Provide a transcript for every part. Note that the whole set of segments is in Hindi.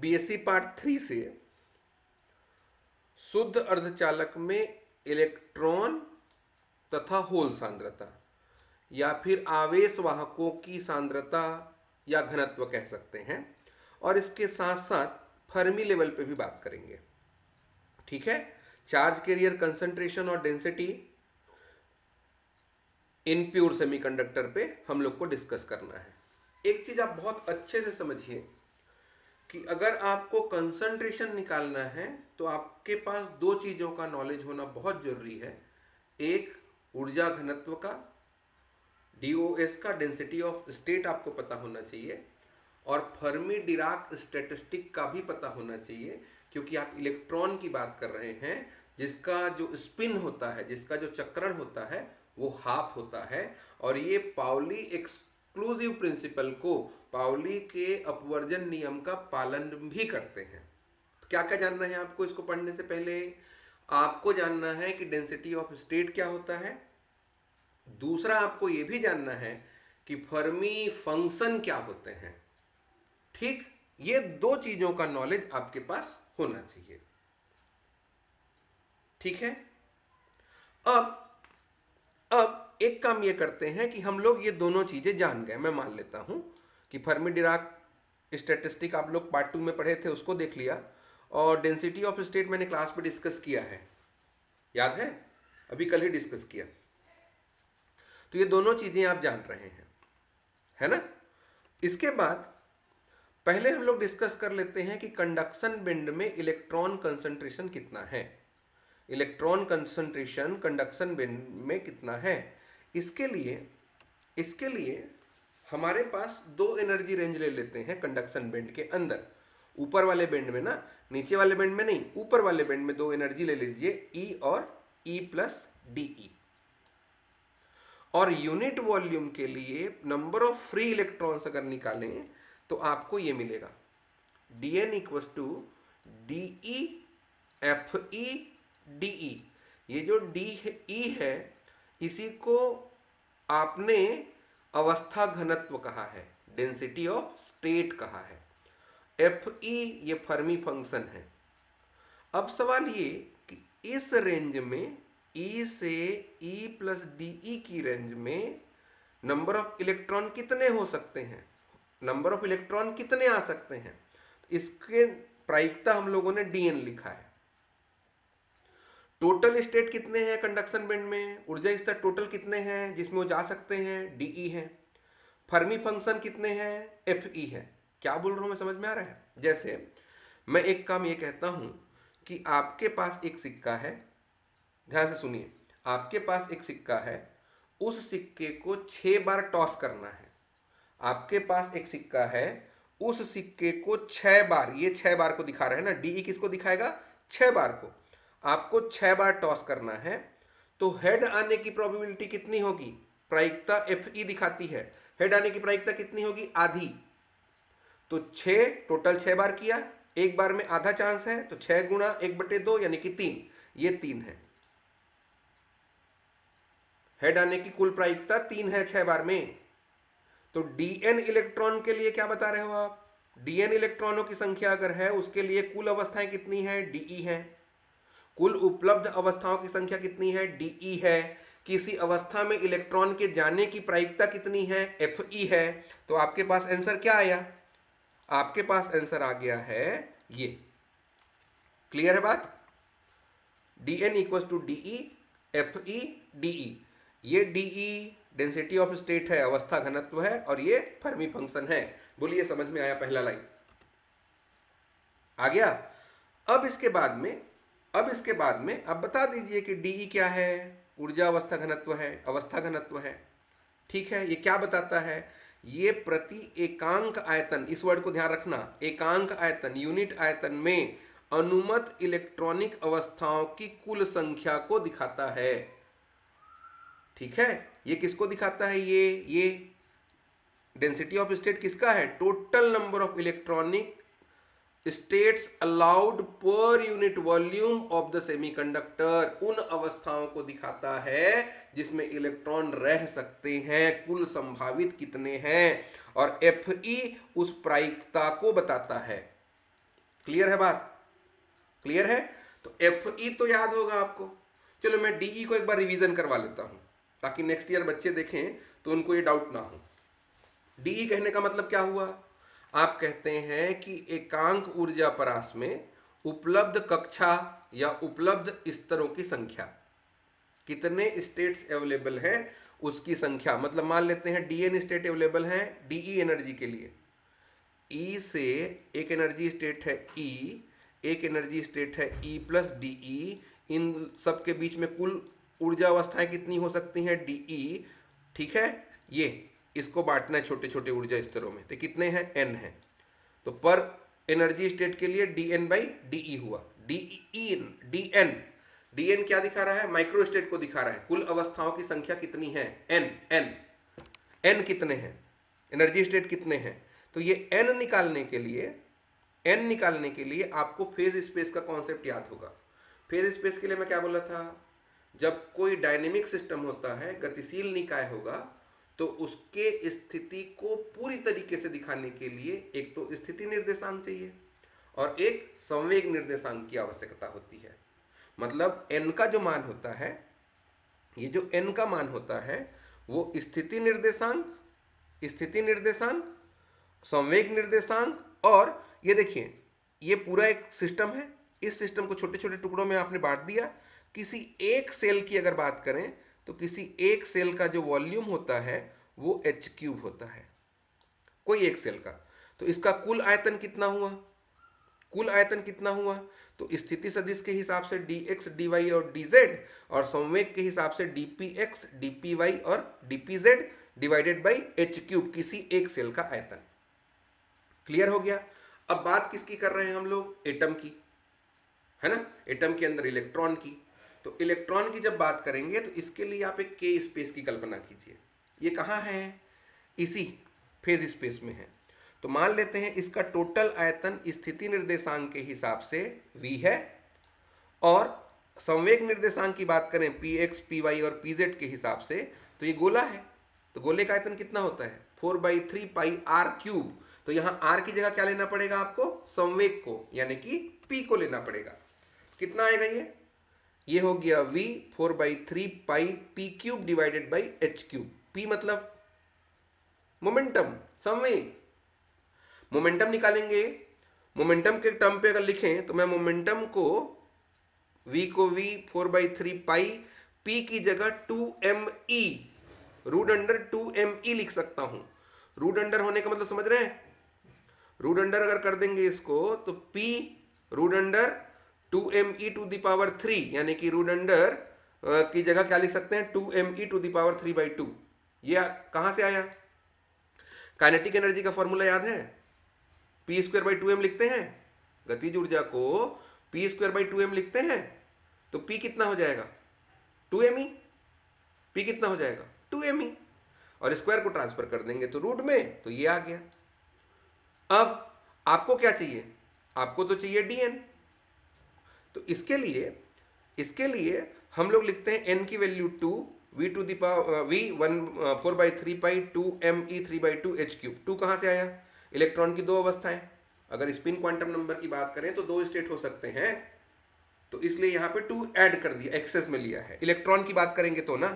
बीएससी पार्ट 3 से शुद्ध अर्धचालक में इलेक्ट्रॉन तथा होल सांद्रता या फिर आवेश वाहकों की सांद्रता या घनत्व कह सकते हैं, और इसके साथ साथ फर्मी लेवल पे भी बात करेंगे। ठीक है, चार्ज कैरियर कंसंट्रेशन और डेंसिटी इन प्योर सेमीकंडक्टर पे हम लोग को डिस्कस करना है। एक चीज आप बहुत अच्छे से समझिए कि अगर आपको कंसंट्रेशन निकालना है तो आपके पास दो चीजों का नॉलेज होना बहुत जरूरी है। एक, ऊर्जा घनत्व का, डीओएस का, डेंसिटी ऑफ स्टेट आपको पता होना चाहिए, और फर्मी डिराक स्टैटिस्टिक का भी पता होना चाहिए, क्योंकि आप इलेक्ट्रॉन की बात कर रहे हैं जिसका जो स्पिन होता है, जिसका जो चक्रण होता है वो हाफ होता है, और ये पाउली एक्सक्लूसिव प्रिंसिपल को, पाउली के अपवर्जन नियम का पालन भी करते हैं। तो क्या क्या जानना है आपको इसको पढ़ने से पहले? आपको जानना है कि डेंसिटी ऑफ स्टेट क्या होता है। दूसरा, आपको यह भी जानना है कि फर्मी फंक्शन क्या होते हैं। ठीक, ये दो चीजों का नॉलेज आपके पास होना चाहिए। ठीक है, अब एक काम ये करते हैं कि हम लोग ये दोनों चीजें जान गए। मैं मान लेता हूं कि फर्मी डिराक स्टैटिस्टिक आप लोग पार्ट 2 में पढ़े थे, उसको देख लिया, और डेंसिटी ऑफ स्टेट मैंने क्लास में डिस्कस किया है, याद है, अभी कल ही डिस्कस किया। तो ये दोनों चीजें आप जान रहे हैं, है ना। इसके बाद पहले हम लोग डिस्कस कर लेते हैं कि कंडक्शन बेंड में इलेक्ट्रॉन कंसंट्रेशन कितना है। इलेक्ट्रॉन कंसंट्रेशन कंडक्शन बेंड में कितना है, इसके लिए हमारे पास दो एनर्जी रेंज ले लेते हैं कंडक्शन बेंड के अंदर। ऊपर वाले बेंड में ना, नीचे वाले बेंड में नहीं, ऊपर वाले बेंड में दो एनर्जी ले लीजिए, ई और ई प्लस डी। और यूनिट वॉल्यूम के लिए नंबर ऑफ फ्री इलेक्ट्रॉन्स अगर निकालें तो आपको ये मिलेगा, D N equals to D E F E D E. ये जो डी ई है इसी को आपने अवस्था घनत्व कहा है, डेंसिटी ऑफ स्टेट कहा है। एफ ई ये फर्मी फंक्शन है। अब सवाल ये कि इस रेंज में ई से ई प्लस डी ई की रेंज में नंबर ऑफ इलेक्ट्रॉन कितने हो सकते हैं, नंबर ऑफ इलेक्ट्रॉन कितने आ सकते हैं। इसके प्रायिकता हम लोगों ने डीएन लिखा है। टोटल स्टेट कितने हैं कंडक्शन बेंड में, ऊर्जा स्तर टोटल कितने हैं जिसमें वो जा सकते हैं, डीई है। फर्मी फंक्शन कितने हैं, एफ ई है। क्या बोल रहा हूं मैं, समझ में आ रहा है? जैसे मैं एक काम ये कहता हूं कि आपके पास एक सिक्का है, ध्यान से सुनिए, आपके पास एक सिक्का है, उस सिक्के को 6 बार टॉस करना है। आपके पास एक सिक्का है, उस सिक्के को 6 बार, ये 6 बार को दिखा रहे हैं ना, डीई किसको दिखाएगा, 6 बार को। आपको 6 बार टॉस करना है, तो हेड आने की प्रोबेबिलिटी कितनी होगी, प्रायिकता एफ ई दिखाती है, हेड आने की प्रायिकता कितनी होगी, आधी। तो 6 टोटल 6 बार किया, एक बार में आधा चांस है, तो 6 गुणा 1/2 यानी कि 3, ये 3 है। हेड आने की कुल प्रायिकता 3 है 6 बार में। तो डीएन इलेक्ट्रॉन के लिए क्या बता रहे हो आप, डीएन इलेक्ट्रॉनों की संख्या अगर है उसके लिए कुल अवस्थाएं कितनी है, डीई है। कुल उपलब्ध अवस्थाओं की संख्या कितनी है, डीई है। किसी अवस्था में इलेक्ट्रॉन के जाने की प्रायिकता कितनी है, एफ ई है। तो आपके पास आंसर क्या आया, आपके पास आंसर आ गया है ये। क्लियर है बात, D N equal to D E F E D E. ये डीई डेंसिटी ऑफ स्टेट है, अवस्था घनत्व है, और ये फर्मी फंक्शन है। बोलिए समझ में आया, पहला लाइन आ गया। अब इसके बाद में अब बता दीजिए कि डीई क्या है, ऊर्जा अवस्था घनत्व है, अवस्था घनत्व है। ठीक है, ये क्या बताता है, ये प्रति एकांक आयतन, इस वर्ड को ध्यान रखना, एकांक आयतन, यूनिट आयतन में अनुमत इलेक्ट्रॉनिक अवस्थाओं की कुल संख्या को दिखाता है। ठीक है, ये किसको दिखाता है, ये डेंसिटी ऑफ स्टेट किसका है, total number of electronic states allowed per unit volume of the semiconductor, उन अवस्थाओं को दिखाता है जिसमें इलेक्ट्रॉन रह सकते हैं, कुल संभावित कितने हैं। और एफ ई उस प्रायिकता को बताता है। क्लियर है बात? क्लियर है? तो Fe तो याद होगा आपको। चलो मैं De को एक बार रिवीजन करवा लेता हूं ताकि नेक्स्ट ईयर बच्चे देखें तो उनको ये डाउट ना हो। De कहने का मतलब क्या हुआ? आप कहते हैं कि एकांक ऊर्जा परास में उपलब्ध कक्षा या उपलब्ध स्तरों की संख्या, कितने स्टेट्स अवेलेबल है उसकी संख्या। मतलब मान लेते हैं Dn स्टेट अवेलेबल है De एनर्जी के लिए। E से एक एनर्जी स्टेट है E, एक एनर्जी स्टेट है E प्लस De। इन सब के बीच में कुल ऊर्जा अवस्थाएं कितनी हो सकती हैं? De। ठीक है, ये इसको बांटना है छोटे छोटे ऊर्जा स्तरों में, तो कितने हैं? n है। तो पर एनर्जी स्टेट के लिए Dn बाई De हुआ। Dn Dn क्या दिखा रहा है? माइक्रो स्टेट को दिखा रहा है। कुल अवस्थाओं की संख्या कितनी है? n कितने हैं? एनर्जी स्टेट कितने हैं? तो ये n निकालने के लिए आपको फेज स्पेस का कॉन्सेप्ट याद होगा। फेज स्पेस के लिए मैं क्या बोला था? जब कोई डायनेमिक सिस्टम होता है, गतिशील निकाय होगा, तो उसके स्थिति को पूरी तरीके से दिखाने के लिए एक तो स्थिति निर्देशांक चाहिए और एक संवेग निर्देशांक की आवश्यकता होती है। मतलब n का जो मान होता है, ये जो n का मान होता है वो स्थिति निर्देशांक, संवेग निर्देशांक और ये देखिए ये पूरा एक सिस्टम है। इस सिस्टम को छोटे छोटे टुकड़ों में आपने बांट दिया। किसी एक सेल की अगर बात करें तो किसी एक सेल का जो वॉल्यूम होता है वो h³ होता है, कोई एक सेल का। तो इसका कुल आयतन कितना हुआ? तो स्थिति सदिश के हिसाब से dx dy और dz और संवेग के हिसाब से dpx dpy और dpz डिवाइडेड बाई h³, किसी एक सेल का आयतन। क्लियर हो गया? अब बात किसकी कर रहे हैं हम लोग? एटम की, है ना? एटम के अंदर इलेक्ट्रॉन की। तो इलेक्ट्रॉन की जब बात करेंगे तो इसके लिए आप एक k स्पेस की कल्पना कीजिए। ये कहाँ है? इसी फेज स्पेस में है। तो मान लेते हैं इसका टोटल आयतन स्थिति निर्देशांक के हिसाब से v है और संवेग निर्देशांक की बात करें px py और pz के हिसाब से तो ये गोला है। तो गोले का आयतन कितना होता है? 4/3 पाई r³। तो यहाँ r की जगह क्या लेना पड़ेगा आपको? संवेग को, यानी कि p को लेना पड़ेगा। कितना आएगा ये हो गया v 4/3 pi p³ divided by h³। p मतलब मोमेंटम, संवेग। मोमेंटम निकालेंगे। मोमेंटम के टर्म पे अगर लिखें तो मैं मोमेंटम को v 4/3 पाई p की जगह 2me रूट अंडर 2me लिख सकता हूं। रूट अंडर होने का मतलब समझ रहे हैं? रूट अंडर अगर कर देंगे इसको तो p root under 2me to the power 3, यानी कि रूट अंडर की जगह क्या लिख सकते हैं? 2me to the power 3/2। ये कहां से आया? काइनेटिक एनर्जी का फॉर्मूला याद है? p²/2m लिखते हैं। गतिज ऊर्जा को p²/2m लिखते हैं। तो p कितना हो जाएगा? 2me। p कितना हो जाएगा? 2me। और स्क्वायर को ट्रांसफर कर देंगे तो रूट में, तो ये आ गया। अब आपको क्या चाहिए? आपको तो चाहिए dn। तो इसके लिए हम लोग लिखते हैं n की वैल्यू 2, v to the power v 4/3 pi 2me 3/2 h³। 2 कहाँ से आया? इलेक्ट्रॉन की दो अवस्थाएं। अगर स्पिन क्वांटम नंबर की बात करें तो दो स्टेट हो सकते हैं, तो इसलिए यहां पे 2 ऐड कर दिया, एक्सेस में लिया है। इलेक्ट्रॉन की बात करेंगे तो ना।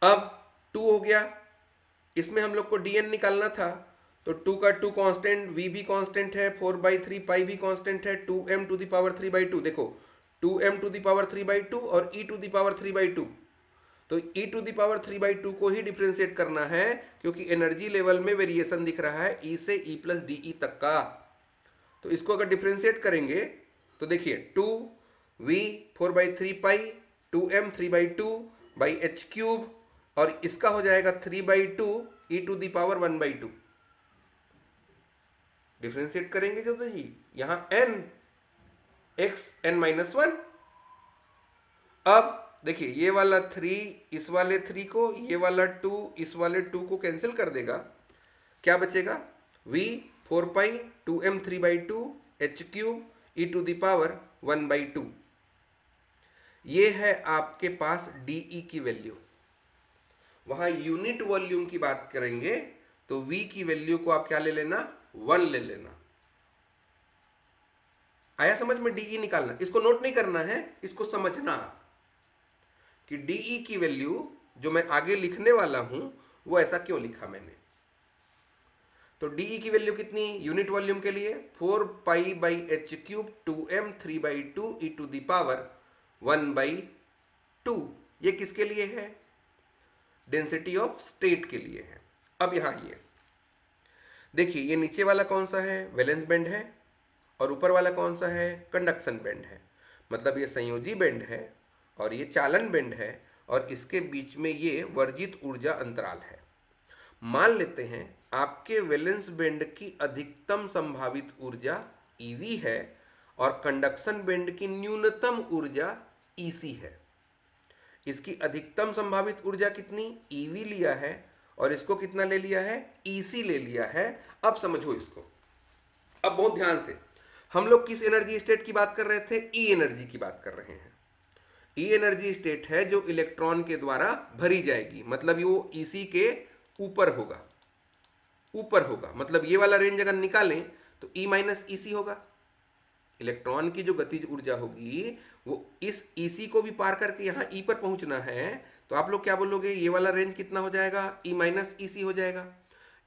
अब 2 हो गया, इसमें हम लोग को dn निकालना था। तो 2 का 2 कांस्टेंट, v भी कांस्टेंट है, 4/3 पाई भी कांस्टेंट है, 2m टू द पावर 3/2। देखो 2m टू द पावर 3/2 और e टू द पावर 3/2। तो e टू द पावर 3/2 को ही डिफ्रेंशिएट करना है क्योंकि एनर्जी लेवल में वेरिएशन दिख रहा है e से e प्लस de तक का। तो इसको अगर डिफ्रेंशिएट करेंगे तो देखिए 2v 4/3 pi 2m 3/2 by h³ और इसका हो जाएगा 3/2 e to the power 1/2। Differentiate करेंगे जो तो जी यहां n x n-1। अब देखिए ये वाला 3 इस वाले 3 को, ये वाला 2 इस वाले 2 को कैंसिल कर देगा। क्या बचेगा? v 4 pi 2m 3/2 h³ e to the power 1/2। ये है आपके पास de की वैल्यू। वहां यूनिट वॉल्यूम की बात करेंगे तो v की वैल्यू को आप क्या ले लेना? 1 ले लेना। आया समझ में? डीई निकालना, इसको नोट नहीं करना है, इसको समझना कि डीई की वैल्यू जो मैं आगे लिखने वाला हूं वो ऐसा क्यों लिखा मैंने। तो डीई की वैल्यू कितनी यूनिट वॉल्यूम के लिए 4π/h³ 2m3/2 e to the power 1/2। ये किसके लिए है? डेंसिटी ऑफ स्टेट के लिए है। अब यहां ये देखिए, ये नीचे वाला कौन सा है? वैलेंस बैंड है, और ऊपर वाला कौन सा है? कंडक्शन बैंड है। मतलब ये संयोजी बैंड है और ये चालन बैंड है, और इसके बीच में ये वर्जित ऊर्जा अंतराल है। मान लेते हैं आपके वैलेंस बैंड की अधिकतम संभावित ऊर्जा ईवी है और कंडक्शन बैंड की न्यूनतम ऊर्जा ईसी है। इसकी अधिकतम संभावित ऊर्जा कितनी? ईवी लिया है, और इसको कितना ले लिया है? ईसी ले लिया है। अब समझो इसको, अब बहुत ध्यान से। हम लोग किस एनर्जी स्टेट की बात कर रहे थे? ई एनर्जी की बात कर रहे हैं। ई एनर्जी स्टेट है जो इलेक्ट्रॉन के द्वारा भरी जाएगी, मतलब वो ईसी के ऊपर होगा। ऊपर होगा मतलब ये वाला रेंज अगर निकालें तो ई माइनस ईसी होगा। इलेक्ट्रॉन की जो गतिज ऊर्जा होगी वो इस ईसी को भी पार करके यहाँ ई पर पहुंचना है, तो आप लोग क्या बोलोगे? ये वाला रेंज कितना हो जाएगा? ई माइनस ईसी हो जाएगा।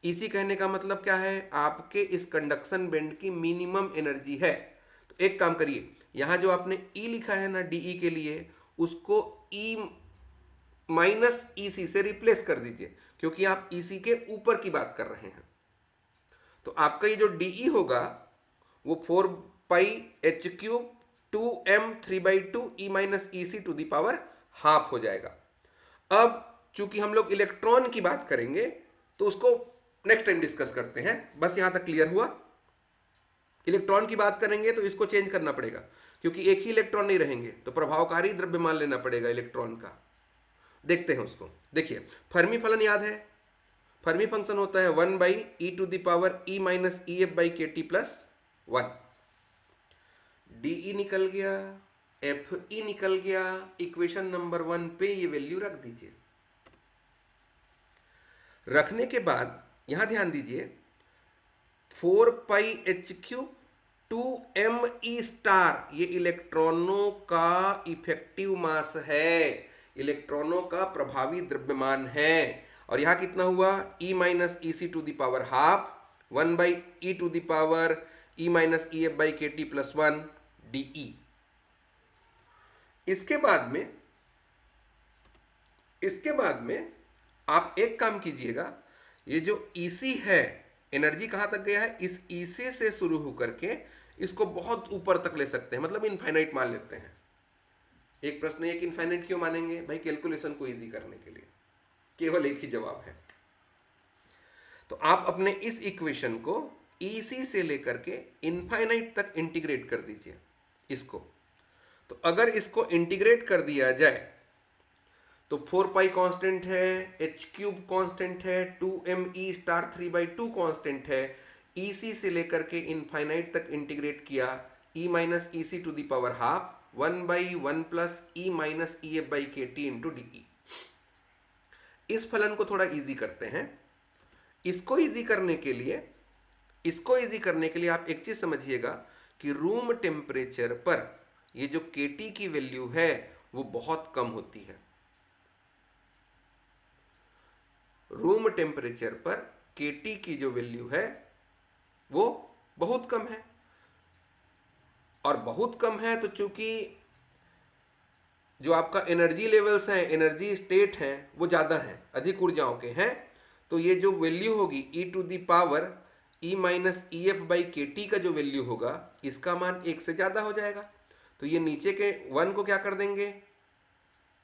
ईसी कहने का मतलब क्या है? आपके इस कंडक्शन बैंड की मिनिमम एनर्जी है। तो एक काम करिए, यहाँ जो आपने ई लिखा है ना डीई के लिए, उसको ई माइनस ईसी से रिप्लेस कर दीजिए, क्योंकि आप ईसी के ऊपर की बात कर रहे हैं। तो आपका ये जो डीई होगा वो 4πh³ 2m3/2 e minus EC to the power half हो जाएगा। अब चूंकि हम लोग इलेक्ट्रॉन की बात करेंगे तो उसको नेक्स्ट टाइम डिस्कस करते हैं, बस यहां तक क्लियर हुआ। इलेक्ट्रॉन की बात करेंगे तो इसको चेंज करना पड़ेगा, क्योंकि एक ही इलेक्ट्रॉन नहीं रहेंगे, तो प्रभावकारी द्रव्यमान लेना पड़ेगा इलेक्ट्रॉन का। देखते हैं उसको। देखिए, फर्मी फलन याद है? फर्मी फंक्शन होता है 1/e⁻e minus EF/kT plus 1। DE निकल गया, Fe निकल गया। इक्वेशन नंबर 1 पे ये वैल्यू रख दीजिए। रखने के बाद यहां ध्यान दीजिए, 4πh³ 2me⁻, ये इलेक्ट्रॉनों का इफेक्टिव मास है, इलेक्ट्रॉनों का प्रभावी द्रव्यमान है। और यहां कितना हुआ? e minus EC to the power half 1/e to the power e minus EF/kT plus 1 डीई। इसके बाद में आप एक काम कीजिएगा, ये जो ईसी है, एनर्जी कहां तक गया है? इस ईसी से शुरू होकर के इसको बहुत ऊपर तक ले सकते हैं, मतलब इनफाइनाइट मान लेते हैं। एक प्रश्न है कि इनफाइनाइट क्यों मानेंगे? भाई कैलकुलेशन को इजी करने के लिए। केवल एक ही जवाब है। तो आप अपने इस इक्वेशन को ईसी से लेकर के इनफाइनाइट तक इंटीग्रेट कर दीजिए इसको। तो अगर इसको इंटीग्रेट कर दिया जाए तो 4π कांस्टेंट है, h³ कांस्टेंट है, 2me⁻3/2 कांस्टेंट है। ईसी से लेकर के इनफाइनाइट तक इंटीग्रेट किया, e minus EC to the power half 1/1 plus e minus EF/kT into DE. इस फलन को थोड़ा इजी करते हैं। इसको इजी करने के लिए आप एक चीज समझिएगा कि रूम टेम्परेचर पर ये जो kT की वैल्यू है वो बहुत कम होती है। रूम टेम्परेचर पर kT की जो वैल्यू है वो बहुत कम है, और बहुत कम है तो चूंकि जो आपका एनर्जी लेवल्स हैं, एनर्जी स्टेट हैं, वो ज़्यादा हैं, अधिक ऊर्जाओं के हैं, तो ये जो वैल्यू होगी e to the power e minus EF/kT का जो वैल्यू होगा, इसका मान 1 से ज़्यादा हो जाएगा। तो ये नीचे के 1 को क्या कर देंगे?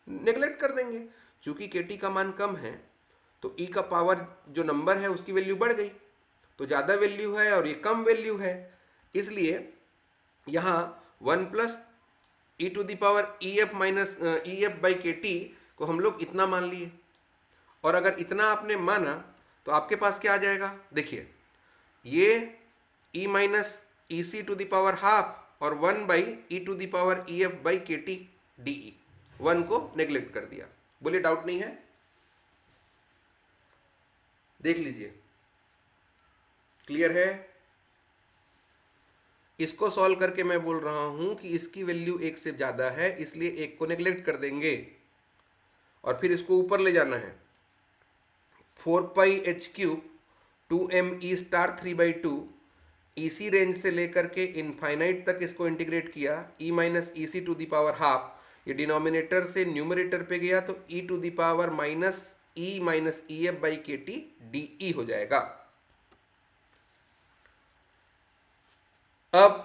नेग्लेक्ट कर देंगे। चूंकि kT का मान कम है तो e का पावर जो नंबर है उसकी वैल्यू बढ़ गई, तो ज़्यादा वैल्यू है और ये कम वैल्यू है, इसलिए यहाँ 1 plus e to the power EF minus EF/kT को हम लोग इतना मान लिए। और अगर इतना आपने माना तो आपके पास क्या आ जाएगा? देखिए, ये e minus EC to the power half और 1/e to the power EF/kT DE. 1 को नेग्लेक्ट कर दिया। बोलिए, डाउट नहीं है? देख लीजिए, क्लियर है? इसको सॉल्व करके मैं बोल रहा हूं कि इसकी वैल्यू एक से ज्यादा है, इसलिए एक को नेग्लेक्ट कर देंगे और फिर इसको ऊपर ले जाना है। 4πh³ 2me स्टार 3/2, इसी रेंज से लेकर के इनफाइनाइट तक इसको इंटीग्रेट किया, e minus E C to the power half, ये डिनोमिनेटर से न्यूमरेटर पे गया तो e to the power minus E minus E F by के टी डी ई हो जाएगा। अब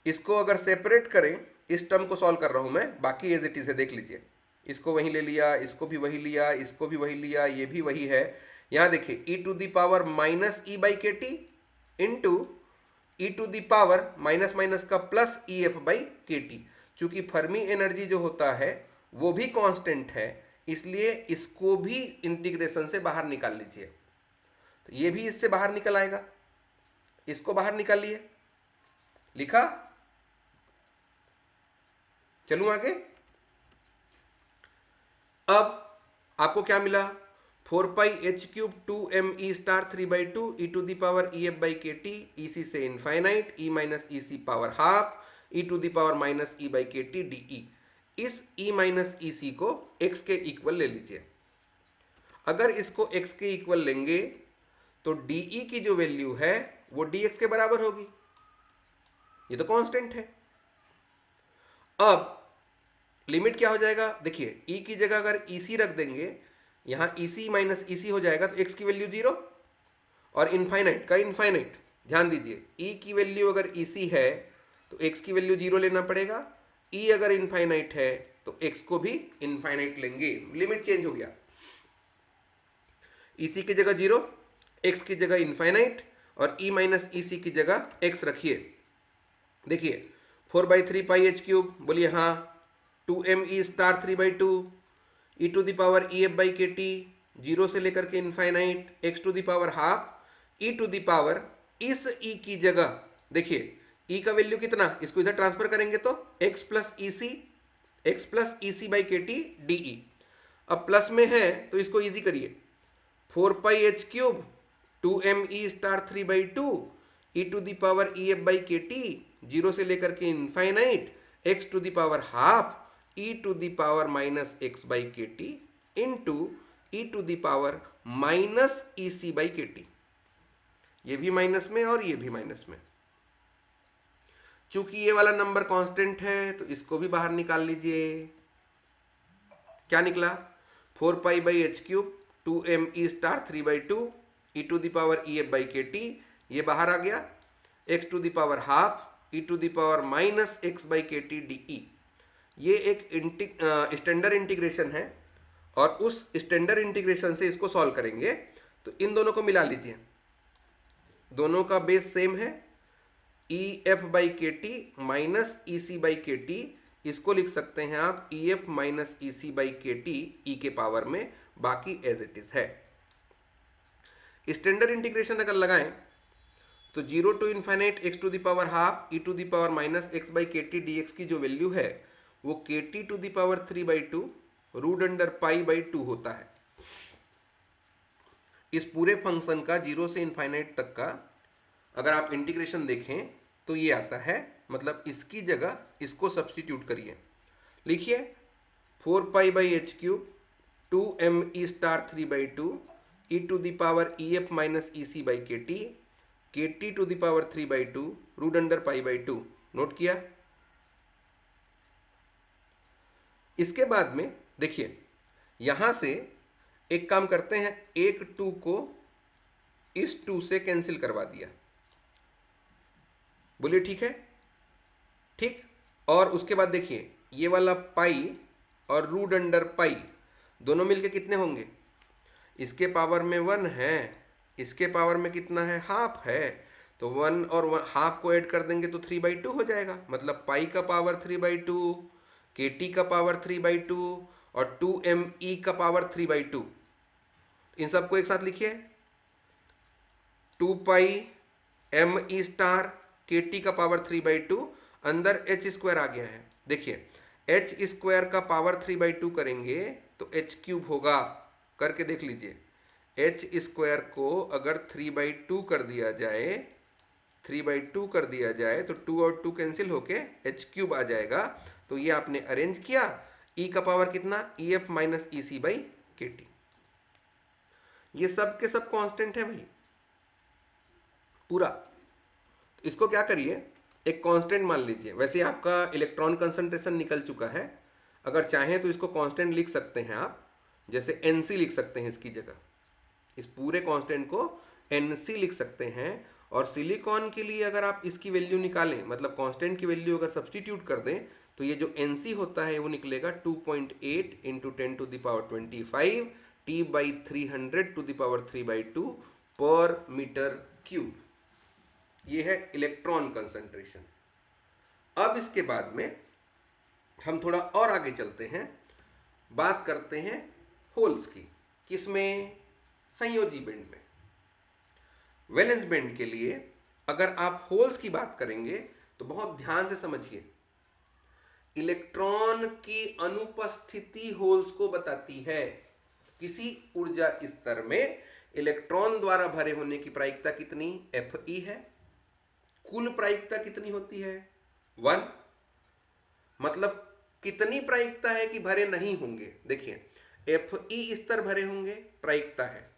इसको अगर सेपरेट करें, इस टर्म को सॉल्व कर रहा हूं मैं, बाकी एज इट इज है, देख लीजिए। इसको वहीं ले लिया, इसको भी वही लिया, इसको भी वही लिया, ये भी वही है। यहां देखिए e to the power minus E by के T into E to the power minus minus का प्लस ई एफ बाई के टी। चूंकि फर्मी एनर्जी जो होता है वो भी कांस्टेंट है, इसलिए इसको भी इंटीग्रेशन से बाहर निकाल लीजिए। तो ये भी इससे बाहर निकल आएगा, इसको बाहर निकालिए, लिखा। चलूं आगे। अब आपको क्या मिला, 4πh³ 2me star 3/2 e to the power E F by के टी, इसी से infinite e minus E C power half e to the power minus E by के टी डी ई। इस e माइनस ई सी को x के इक्वल ले लीजिए। अगर इसको x के इक्वल लेंगे तो डी ई की जो वैल्यू है वो dx के बराबर होगी, ये तो कांस्टेंट है। अब लिमिट क्या हो जाएगा, देखिए e की जगह अगर EC रख देंगे, यहां EC माइनस EC हो जाएगा तो x की वैल्यू 0 और इनफाइनाइट का इनफाइनाइट। ध्यान दीजिए, e की वैल्यू अगर EC है तो x की वैल्यू 0 लेना पड़ेगा, e अगर इनफाइनाइट है तो x को भी इनफाइनाइट लेंगे। लिमिट चेंज हो गया, EC की जगह 0, x की जगह इनफाइनाइट और e माइनस EC की जगह x रखिए। देखिए 4/3πh³, बोलिए हाँ, 2me star 3/2 e to the power E F by के टी, जीरो से लेकर के infinite, x to the power half e to the power, इस e की जगह देखिए e का वैल्यू कितना, इसको इधर ट्रांसफर करेंगे तो x plus E C by के टी डी ई। अब प्लस में है तो इसको इजी करिए, 4πh³ 2me star 3/2 e to the power E F by के टी, जीरो से लेकर के infinite, x to the power half e to the power minus x by के T into E to the power minus E C by के टी। ये भी माइनस में और ये भी माइनस में। चूंकि ये वाला नंबर कांस्टेंट है तो इसको भी बाहर निकाल लीजिए। क्या निकला, 4π/h³, 2me star 3/2 e to the power E F by के टी, ये बाहर आ गया, x to the power half e to the power minus x by के टी डी ई। ये एक स्टैंडर्ड इंटीग्रेशन है और उस स्टैंडर्ड इंटीग्रेशन से इसको सॉल्व करेंगे। तो इन दोनों को मिला लीजिए, दोनों का बेस सेम है, ई एफ बाई के T minus E C by के टी, इसको लिख सकते हैं आप E F minus E C by के टी ई के पावर में, बाकी एज इट इज है। स्टैंडर्ड इंटीग्रेशन अगर लगाएं तो 0 to infinite x to the power half e to the power minus x by के टी डी एक्स की जो वैल्यू है वो K T to the power 3/2 root under π/2 होता है। इस पूरे फंक्शन का 0 से इनफाइनाइट तक का अगर आप इंटीग्रेशन देखें तो ये आता है, मतलब इसकी जगह इसको सब्स्टिट्यूट करिए, लिखिए 4π/h³ 2me star 3/2 e to the power E F minus E C by के T to the power 3/2 root under π/2। Note किया। इसके बाद में देखिए यहां से एक काम करते हैं, एक 2 को इस 2 से कैंसिल करवा दिया, बोलिए ठीक है, ठीक। और उसके बाद देखिए ये वाला पाई और रूट अंडर पाई दोनों मिलके कितने होंगे, इसके पावर में 1 है, इसके पावर में कितना है, हाफ है, तो 1 और हाफ को ऐड कर देंगे तो 3/2 हो जाएगा। मतलब पाई का पावर 3/2, के टी का पावर 3/2 और 2me का पावर 3/2। इन सबको एक साथ लिखिए, 2πme स्टार के टी का पावर 3/2, अंदर h स्क्वायर आ गया है। देखिए h स्क्वायर का पावर 3/2 करेंगे तो h³ होगा, करके देख लीजिए। h स्क्वायर को अगर 3/2 कर दिया जाए 3/2 कर दिया जाए तो 2 और 2 कैंसिल होके h³ आ जाएगा। तो ये आपने अरेंज किया, e का पावर कितना, EF minus EC by KT। ये सब के सब कांस्टेंट है भाई पूरा। तो इसको क्या करिए, एक कांस्टेंट मान लीजिए। वैसे आपका इलेक्ट्रॉन कंसंट्रेशन निकल चुका है, अगर चाहें तो इसको कांस्टेंट लिख सकते हैं आप, जैसे NC लिख सकते हैं इसकी जगह, इस पूरे कांस्टेंट को NC लिख सकते हैं। और सिलिकॉन के लिए अगर आप इसकी वैल्यू निकालें, मतलब कांस्टेंट की वैल्यू अगर सब्सटीट्यूट कर दें, तो ये जो NC होता है वो निकलेगा 2.8 into 10⁻25 T/300 to the power 3/2 पर मीटर क्यूब। ये है इलेक्ट्रॉन कंसंट्रेशन। अब इसके बाद में हम थोड़ा और आगे चलते हैं, बात करते हैं होल्स की। किसमें, संयोजी बेंड में। वैलेंस बेंड के लिए अगर आप होल्स की बात करेंगे तो बहुत ध्यान से समझिए, इलेक्ट्रॉन की अनुपस्थिति होल्स को बताती है। किसी ऊर्जा स्तर में इलेक्ट्रॉन द्वारा भरे होने की प्रायिकता कितनी, Fe है। कुल प्रायिकता कितनी होती है, 1। मतलब कितनी प्रायिकता है कि भरे नहीं होंगे। देखिए Fe स्तर भरे होंगे, प्रायिकता है,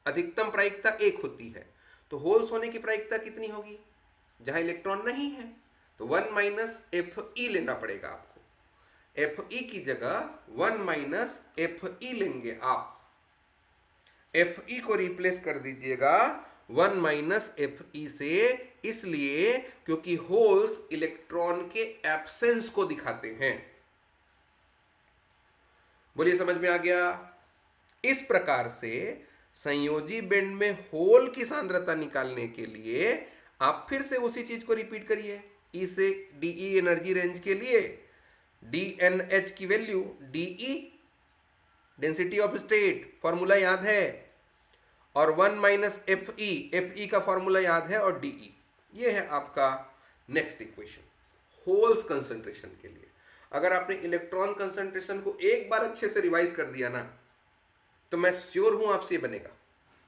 अधिकतम प्रायिकता 1 होती है। तो होल्स होने की प्रायिकता कितनी होगी, जहां इलेक्ट्रॉन नहीं है, तो 1 माइनस Fe लेना पड़ेगा आपको। Fe की जगह 1 माइनस Fe लेंगे आप। Fe को रिप्लेस कर दीजिएगा 1 माइनस Fe से, इसलिए क्योंकि होल्स इलेक्ट्रॉन के एब्सेंस को दिखाते हैं। बोलिए समझ में आ गया। इस प्रकार से संयोजी बेंड में होल की सांद्रता निकालने के लिए आप फिर से उसी चीज को रिपीट करिए। E से DE एनर्जी रेंज के लिए DNH की value DE density of state formula याद है, और 1 माइनस Fe का फॉर्मूला याद है, और DE। ये है आपका नेक्स्ट इक्वेशन होल्स कंसंट्रेशन के लिए। अगर आपने इलेक्ट्रॉन कंसंट्रेशन को एक बार अच्छे से रिवाइज कर दिया ना, तो मैं श्योर हूं आपसे ये बनेगा,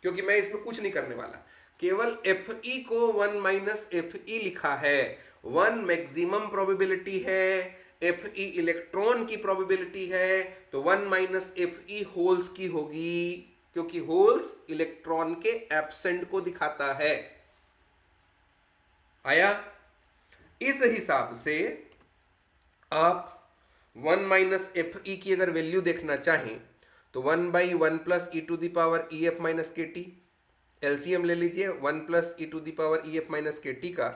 क्योंकि मैं इसमें कुछ नहीं करने वाला, केवल Fe को 1 माइनस Fe लिखा है। 1 मैक्सिमम प्रोबेबिलिटी है, Fe इलेक्ट्रॉन की प्रोबेबिलिटी है, तो 1 माइनस Fe होल्स की होगी, क्योंकि होल्स इलेक्ट्रॉन के एब्सेंट को दिखाता है। आया। इस हिसाब से आप 1 माइनस Fe की अगर वैल्यू देखना चाहें तो 1/1 plus E to the power EF minus KT, LCM ले लीजिए 1 plus E to the power EF minus KT का।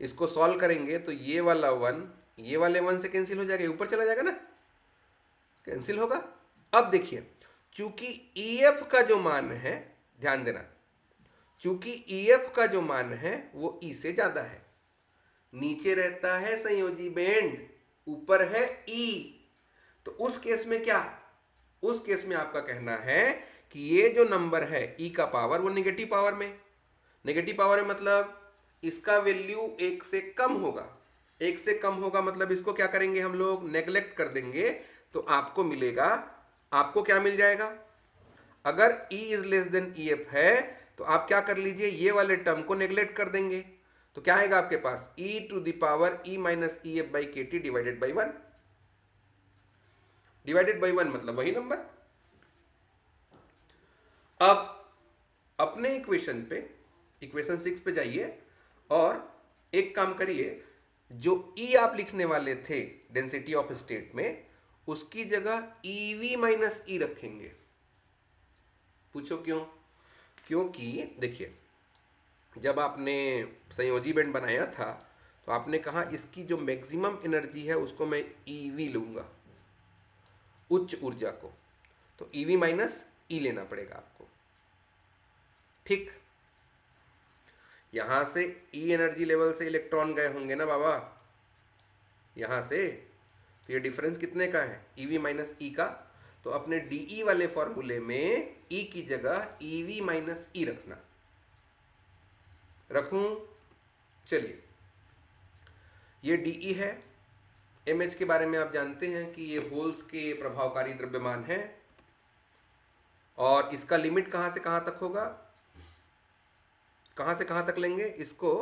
इसको सॉल्व करेंगे तो ये वाला 1 ये वाले 1 से कैंसिल हो जाएगा, ऊपर चला जाएगा ना, कैंसिल होगा। अब देखिए, चूंकि EF का जो मान है, ध्यान देना, चूंकि EF का जो मान है वो E से ज्यादा है। नीचे रहता है संयोजी बेंड, ऊपर है E, तो उस केस में क्या, उस केस में आपका कहना है कि ये जो नंबर है E का पावर वो नेगेटिव पावर में, नेगेटिव पावर में मतलब इसका वैल्यू 1 से कम होगा। 1 से कम होगा मतलब इसको क्या करेंगे हम लोग, नेग्लेक्ट कर देंगे, तो आपको मिलेगा, आपको क्या मिल जाएगा, अगर E is less than EF है तो आप क्या कर लीजिए, ये वाले टर्म को नेग्लेक्ट कर देंगे, तो क्या आएगा आपके पास, E to the power E minus EF by KT divided by 1, divided by 1 मतलब वही नंबर। अब अपने इक्वेशन पे, इक्वेशन 6 पे जाइए और एक काम करिए, जो E आप लिखने वाले थे डेंसिटी ऑफ स्टेट में, उसकी जगह EV माइनस E रखेंगे। पूछो क्यों, क्योंकि देखिए जब आपने संयोजी बेंड बनाया था तो आपने कहा इसकी जो मैक्सिमम एनर्जी है उसको मैं EV लूंगा, उच्च ऊर्जा को, तो EV माइनस E लेना पड़ेगा आपको। ठीक, यहां से E एनर्जी लेवल से इलेक्ट्रॉन गए होंगे ना बाबा, यहां से, तो ये डिफरेंस कितने का है, EV माइनस E का, तो अपने DE वाले फॉर्मूले में E की जगह EV माइनस E रखना। रखूं, चलिए, ये DE है। MH के बारे में आप जानते हैं कि ये होल्स के प्रभावकारी द्रव्यमान है, और इसका लिमिट कहां से कहां तक होगा, कहां से कहां तक लेंगे इसको,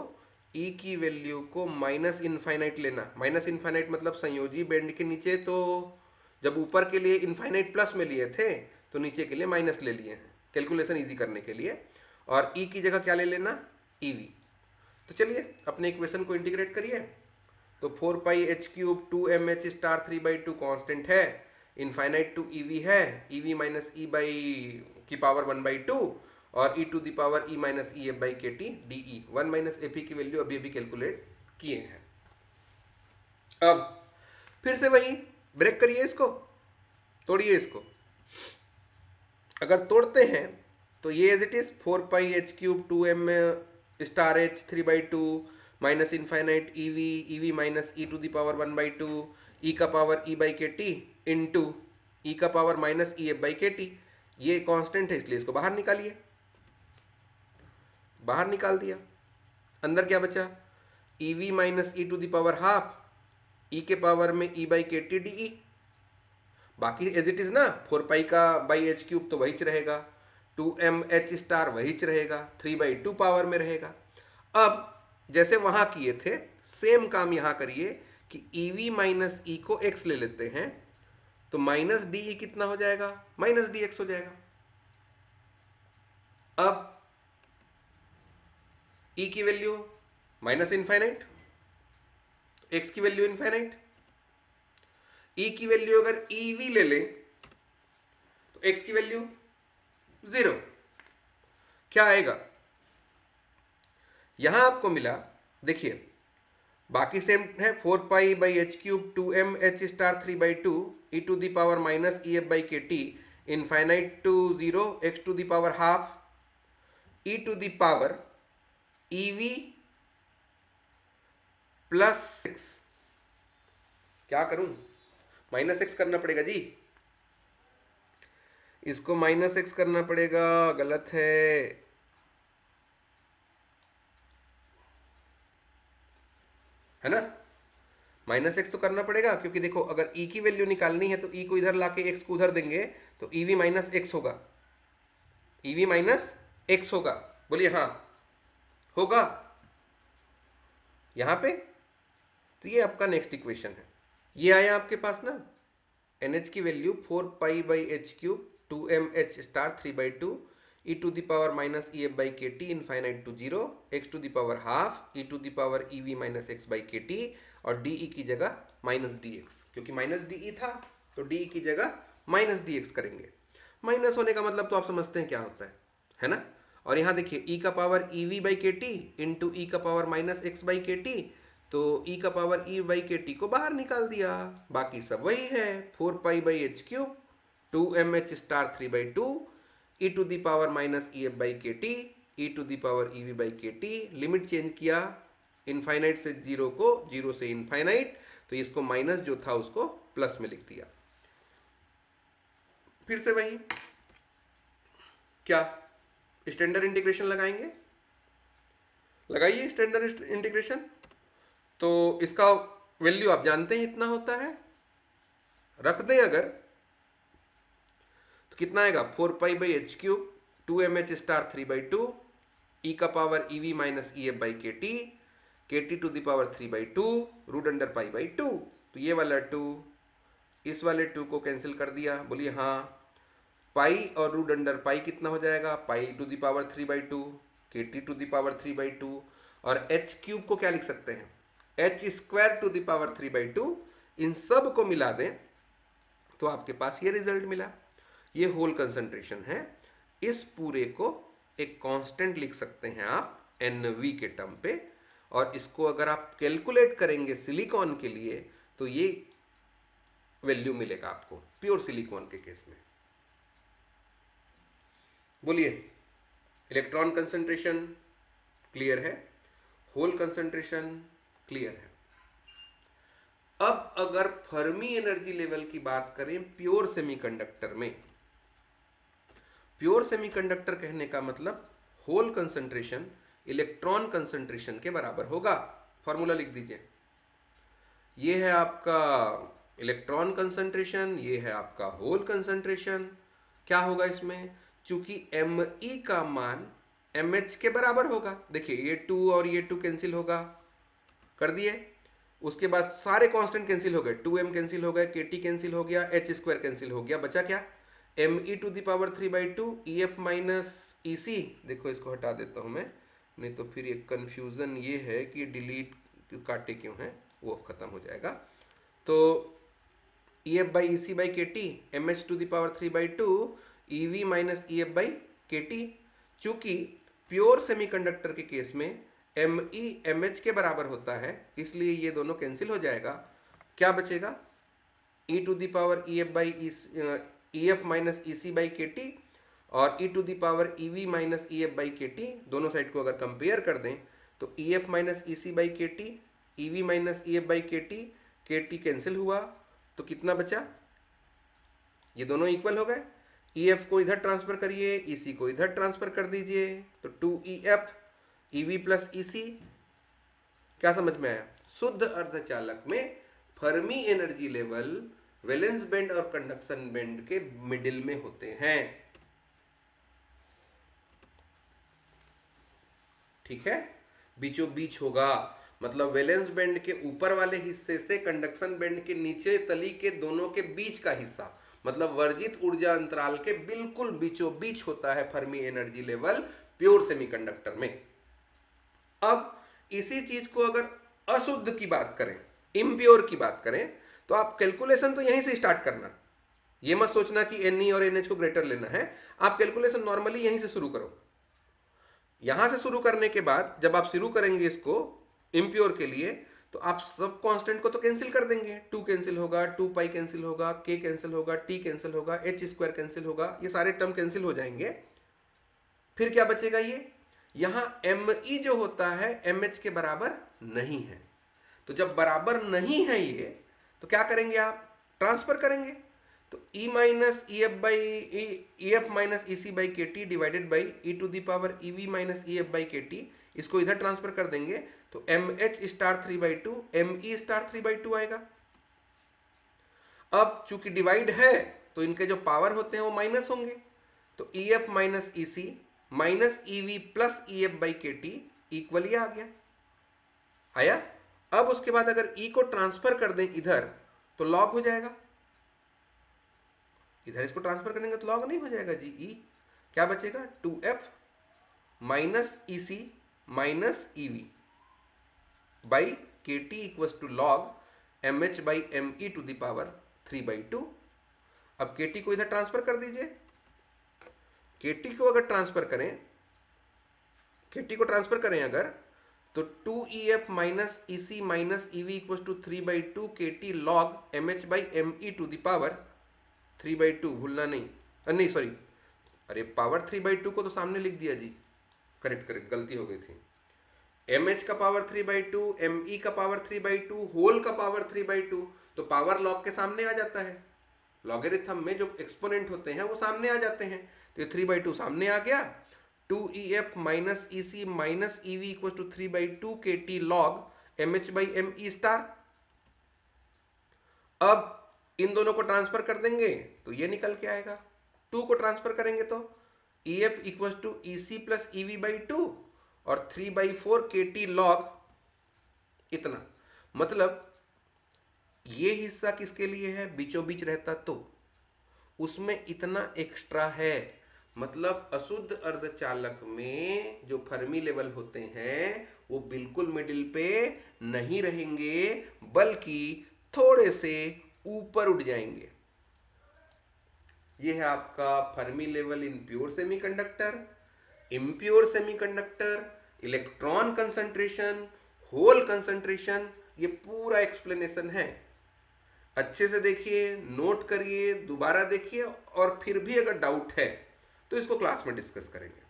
ई की वैल्यू को माइनस इनफाइनाइट लेना। माइनस इनफाइनाइट मतलब संयोजी बैंड के नीचे, तो जब ऊपर के लिए इनफाइनाइट प्लस में लिए थे तो नीचे के लिए माइनस ले लिए हैं कैलकुलेशन इजी करने के लिए। और ई की जगह क्या ले लेना, ईवी। तो चलिए अपने इक्वेशन को इंटीग्रेट करिए। तो 4 pi H cube 2 mh star 3/2 constant है, इनफाइनाइट टू ईवी है, ईवी माइनस ई बाई की पावर 1/2 और E to the power E minus E F by के T D E. 1 minus F E की वैल्यू अभी अभी कैलकुलेट किए हैं। अब फिर से वही ब्रेक करिए, इसको तोड़िए इसको। अगर तोड़ते हैं तो ये as it is 4 pi H cube 2m star H 3/2 minus infinite EV, EV minus E to the power 1/2 E का पावर ई बाई के टी इंटू ई का power minus E F by के टी। ये कांस्टेंट है इसलिए इसको बाहर निकालिए। बाहर निकाल दिया, अंदर क्या बचा, EV minus E to the power half E के पावर में ई बाई के टी डी ई। बाकी एज इट इज ना, 4 पाई का बाई एच क्यूब तो वहीच रहेगा, 2m h स्टार वहीच रहेगा, 3/2 पावर में रहेगा। अब जैसे वहां किए थे सेम काम यहां करिए कि ईवी माइनस ई को x ले लेते हैं, तो माइनस डी ई कितना हो जाएगा, माइनस डी एक्स हो जाएगा। अब ई की वैल्यू माइनस इनफाइनाइट, एक्स की वैल्यू इनफाइनाइट। ई की वैल्यू अगर ईवी ले लें तो एक्स की वैल्यू 0। क्या आएगा, यहां आपको मिला, देखिए बाकी सेम है, 4 pi by h cube 2m h star 3/2 E to the power minus E F by के T infinite to 0 x to the power half E to the power EV plus 6। क्या करूं, माइनस एक्स करना पड़ेगा जी, इसको माइनस एक्स करना पड़ेगा, गलत है ना। माइनस एक्स तो करना पड़ेगा क्योंकि देखो अगर ई की वैल्यू निकालनी है तो ई को इधर लाके एक्स को उधर देंगे तो ईवी माइनस एक्स होगा, ईवी माइनस एक्स होगा। बोलिए हाँ होगा यहां पे। तो ये आपका नेक्स्ट इक्वेशन है। ये आया आपके पास ना, NH की value 4 pi by h cube 2m h star 3/2 E to the power minus E F by के T infinite to 0 x to the power half E to the power E V minus x by के टी और डी ई की जगह माइनस डी एक्स, क्योंकि माइनस डी ई था तो डी ई की जगह माइनस डी एक्स करेंगे। माइनस होने का मतलब तो आप समझते हैं क्या होता है ना। और यहाँ देखिए ई का पावर ई वी बाई के टी इंटू ई का पावर माइनस एक्स बाई के टी, तो ई का पावर ई बाई के टी को बाहर निकाल दिया, बाकी सब वही है, 4 pi by h cube 2m h star 3/2 E to the power minus E F by के T E to the power E V by के टी। लिमिट चेंज किया इनफाइनाइट से जीरो को, जीरो से इनफाइनाइट, तो इसको माइनस जो था उसको प्लस में लिख दिया। फिर से वही, क्या स्टैंडर्ड इंटीग्रेशन लगाएंगे, लगाइए स्टैंडर्ड इंटीग्रेशन। तो इसका वैल्यू आप जानते हैं इतना होता है, रख दें अगर तो कितना आएगा, 4 pi by h cube 2m h star 3/2 E का power E V minus E F by के T to the power 3/2 root under pi by 2। तो ये वाला 2 इस वाले 2 को कैंसिल कर दिया, बोलिए हाँ। पाई और रूट अंडर पाई कितना हो जाएगा, पाई to the power 3/2 K T to the power 3/2 और एच क्यूब को क्या लिख सकते हैं, H square to the power 3/2। इन सब को मिला दें तो आपके पास ये रिजल्ट मिला। ये होल कंसंट्रेशन है। इस पूरे को एक कांस्टेंट लिख सकते हैं आप NV के टर्म पे, और इसको अगर आप कैलकुलेट करेंगे सिलिकॉन के लिए तो ये वैल्यू मिलेगा आपको प्योर सिलिकॉन के केस में। बोलिए इलेक्ट्रॉन कंसंट्रेशन क्लियर है, होल कंसंट्रेशन क्लियर है। अब अगर फर्मी एनर्जी लेवल की बात करें प्योर सेमीकंडक्टर में, प्योर सेमीकंडक्टर कहने का मतलब होल कंसंट्रेशन इलेक्ट्रॉन कंसंट्रेशन के बराबर होगा। फॉर्मूला लिख दीजिए, ये है आपका इलेक्ट्रॉन कंसंट्रेशन, ये है आपका होल कंसंट्रेशन। क्या होगा इसमें, चूंकि ME का मान mh के बराबर होगा। देखिए ये 2 और ये 2 कैंसिल होगा, कर दिए। उसके बाद सारे कांस्टेंट कैंसिल हो गए, 2m कैंसिल हो गए, kt कैंसिल हो गया, h स्क्वायर कैंसिल हो गया, बचा क्या, me to the power 3/2 ef minus ec। देखो इसको हटा देता हूं मैं, नहीं तो फिर एक कंफ्यूजन ये है कि डिलीट काटे क्यों है, वो खत्म हो जाएगा। तो ef by ec by kt, mh to the power 3/2 ev minus ef by kt। चूंकि प्योर सेमीकंडक्टर के केस में me mh के बराबर होता है, इसलिए ये दोनों कैंसिल हो जाएगा। क्या बचेगा, e to the power ef by ef minus ec by kt और e to the power ev minus ef by kt। दोनों साइड को अगर कंपेयर कर दें तो ef minus ec by kt, ev minus ef by kt, kt cancel हुआ तो कितना बचा, ये दोनों इक्वल हो गए। ef को इधर ट्रांसफर करिए, ec को इधर ट्रांसफर कर दीजिए, तो 2ef ev प्लस ec। क्या समझ में आया, शुद्ध अर्धचालक में Fermi energy level valence band और कंडक्शन बैंड के मिडिल में होते हैं। ठीक है, बीचों बीच होगा, मतलब वैलेंस बैंड के ऊपर वाले हिस्से से कंडक्शन बैंड के नीचे तली के दोनों के बीच का हिस्सा, मतलब वर्जित ऊर्जा अंतराल के बिल्कुल बीचों बीच होता है Fermi energy level pure semiconductor में। अब इसी चीज को अगर अशुद्ध की बात करें, इम्प्योर की बात करें, तो आप कैलकुलेशन तो यहीं से स्टार्ट करना। ये मत सोचना कि Ne और NH को ग्रेटर लेना है, आप कैलकुलेशन नॉर्मली यहीं से शुरू करो। यहां से शुरू करने के बाद जब आप शुरू करेंगे इसको इम्प्योर के लिए, तो आप सब कांस्टेंट को तो कैंसिल कर देंगे, 2 कैंसिल होगा, 2 पाई कैंसिल होगा, k कैंसिल होगा, t कैंसिल होगा, h स्क्वायर कैंसिल होगा, ये सारे टर्म कैंसिल हो जाएंगे। फिर क्या बचेगा, ये यहां me जो होता है mh के बराबर नहीं है। तो जब बराबर नहीं है ये, तो क्या करेंगे आप, ट्रांसफर करेंगे। तो e minus ef minus ec by के T divided by e to the power ev minus ef by के टी, इसको इधर ट्रांसफर कर देंगे तो mh स्टार 3/2 me स्टार 3/2 आएगा। अब चूंकि डिवाइड है तो इनके जो पावर होते हैं वो माइनस होंगे, तो ef minus ec minus ev plus ef by के टी इक्वल ही आ गया, आया। अब उसके बाद अगर e को ट्रांसफर कर दें इधर तो लॉग हो जाएगा, इधर इसको ट्रांसफर करेंगे तो लॉग नहीं हो जाएगा जी, e क्या बचेगा, 2f minus ec minus ev by के T equal to log mh by me to the power 3/2। अब के टी को इधर ट्रांसफर कर दीजिए, के टी को अगर ट्रांसफर करें, के टी को ट्रांसफर करें अगर, तो 2ef minus ec minus ev equal to 3/2 K T log mh by me to the power 3/2, भूलना नहीं, नहीं सॉरी, अरे पावर 3/2 को तो सामने लिख दिया जी, करेक्ट करेक्ट गलती हो गई थी। mh का पावर 3/2, me का पावर 3/2, होल का पावर 3/2, तो पावर लॉग के सामने आ जाता है, लॉगरिथम में जो एक्सपोनेंट होते हैं वो सामने आ जाते हैं, तो ये 3/2 सामने आ गया। 2ef minus ec minus ev equal to 3/2 K T log mh by me star. अब इन दोनों को ट्रांसफर कर देंगे तो ये निकल के आएगा, 2 को ट्रांसफर करेंगे तो ef equal to ec plus ev by 2 और 3/4 के टी लॉग इतना। मतलब ये हिस्सा किसके लिए है, बीचों बीच रहता तो उसमें इतना एक्स्ट्रा है, मतलब अशुद्ध अर्धचालक में जो फर्मी लेवल होते हैं वो बिल्कुल मिडिल पे नहीं रहेंगे, बल्कि थोड़े से ऊपर उठ जाएंगे। ये है आपका Fermi level in pure semiconductor, impure semiconductor, electron concentration, hole concentration, ये पूरा एक्सप्लेनेशन है। अच्छे से देखिए, नोट करिए, दोबारा देखिए, और फिर भी अगर डाउट है तो इसको क्लास में डिस्कस करेंगे।